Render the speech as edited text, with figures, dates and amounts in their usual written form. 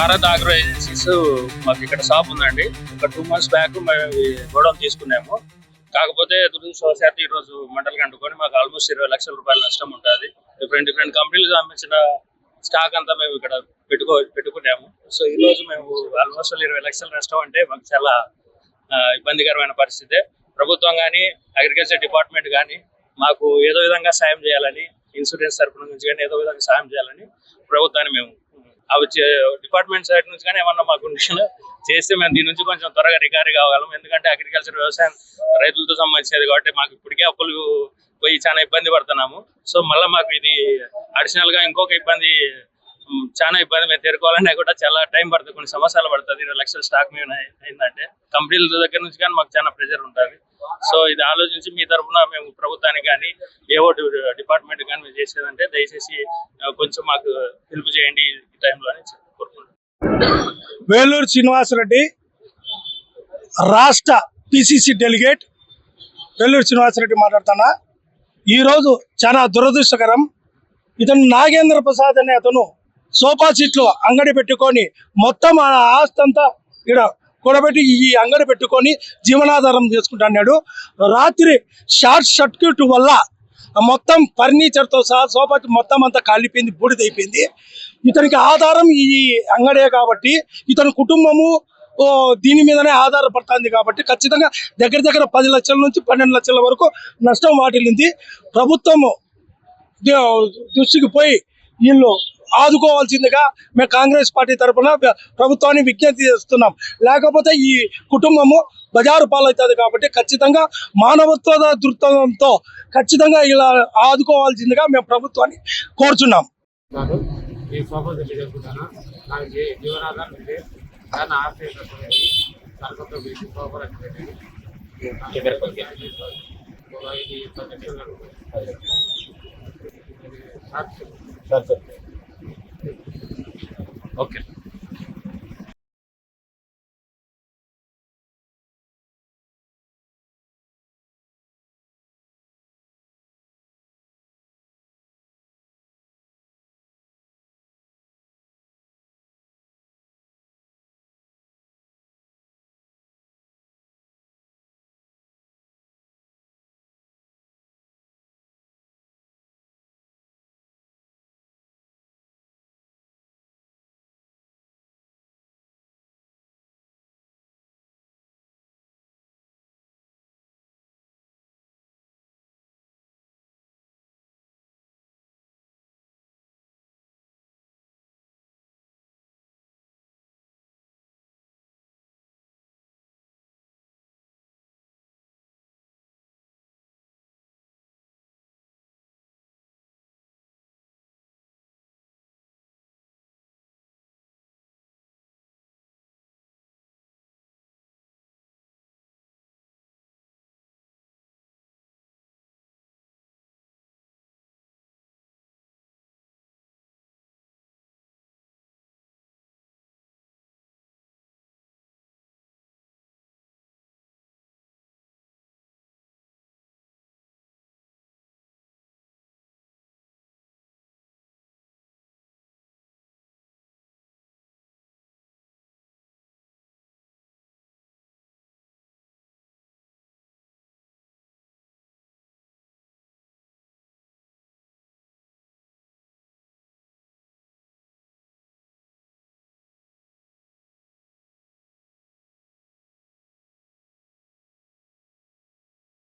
Bharat agro agencies మాకు ఇక్కడ shop ఉందండి. ఒక 2 months బ్యాక్ మేము గోడౌన్ తీసుకున్నాము. కాకపోతే దురదృష్టవశాత్తు ఈ రోజు మంటలు కంటుకొని మాకు ఆల్మోస్ట్ 20 లక్షల రూపాయల నష్టం ఉంటుంది. డిఫరెంట్ కంపెనీలు సంబంధించిన స్టాక్ అంతా మేము ఇక్కడ పెట్టుకున్నాము. సో ఈ రోజు మేము ఆల్మోస్ట్ 20 లక్షల నష్టం అంటే మాకు చాలా ఇబ్బందికరమైన పరిస్థితి. ప్రభుత్వం కానీ అగ్రికల్చర్ డిపార్ట్మెంట్ కానీ మాకు ఏదో విధంగా సాయం చేయాలని, ఇన్సూరెన్స్ తరఫున నుంచి కానీ ఏదో విధంగా సాయం చేయాలని ప్రభుత్వాన్ని మేము డిపార్ట్మెంట్ సైడ్ నుంచి కానీ ఏమన్నా మాకు చేస్తే మేము దీని నుంచి కొంచెం త్వరగా రికవరీ కాగలం. ఎందుకంటే అగ్రికల్చర్ వ్యవసాయం రైతులతో సంబంధించినది కాబట్టి మాకు ఇప్పటికే అప్పులు పోయి చాలా ఇబ్బంది పడుతున్నాము. సో మళ్ళీ మాకు ఇది అడిషనల్ గా ఇంకొక ఇబ్బంది, చాలా ఇబ్బంది మేము తీరుకోవాలన్నా కూడా చాలా టైం పడుతుంది, కొన్ని సంవత్సరాలు పడుతుంది. 20 లక్షల స్టాక్ మేము అయిందంటే కంపెనీల దగ్గర నుంచి కానీ మాకు చాలా ప్రెషర్ ఉంటుంది. సో ఇది ఆలోచించి మీ తరఫున మేము ప్రభుత్వానికి కానీ ఏవో డిపార్ట్మెంట్ కానీ మేము చేసేదంటే దయచేసి కొంచెం మాకు హెల్ప్ చేయండి ఈ టైంలో అని కోరుకుంటున్నాం. వేలూరు శ్రీనివాసరెడ్డి, రాష్ట్ర పిసిసి డెలిగేట్ వేలూరు శ్రీనివాసరెడ్డి మాట్లాడుతున్నా. ఈరోజు చాలా దురదృష్టకరం. ఇతను నాగేంద్ర ప్రసాద్ అనే అతను సోఫా సీట్లు అంగడి పెట్టుకొని మొత్తం ఆ ఆస్తి అంతా ఇక్కడ కూడబెట్టి ఈ అంగడి పెట్టుకొని జీవనాధారం చేసుకుంటున్నాడు. రాత్రి షార్ట్ సర్క్యూట్ వల్ల మొత్తం ఫర్నిచర్తో సహా సోఫా మొత్తం అంతా కాలిపోయింది, బూడిదైపోయింది. ఇతనికి ఆధారం ఈ అంగడే కాబట్టి ఇతని కుటుంబము దీని మీదనే ఆధారపడుతుంది కాబట్టి ఖచ్చితంగా దగ్గర 10 లక్షల నుంచి 12 లక్షల వరకు నష్టం వాటిల్లింది. ప్రభుత్వము దృష్టికి పోయి వీళ్ళు ఆదుకోవాల్సిందిగా మేము కాంగ్రెస్ పార్టీ తరఫున ప్రభుత్వాన్ని విజ్ఞప్తి చేస్తున్నాం. లేకపోతే ఈ కుటుంబము బజారు పాలవుతుంది కాబట్టి ఖచ్చితంగా మానవత్వ దృక్పథంతో ఖచ్చితంగా ఇలా ఆదుకోవాల్సిందిగా మేము ప్రభుత్వాన్ని కోరుచున్నాం. ఈ సోఫా సెట్ చేసుకుంటాను. నాకు జీవనాధారం ఉంది. దాన్ని ఆశ్రయించుకునేది సరుకుతో పెట్టి సోఫా పెట్టేది ఓకే.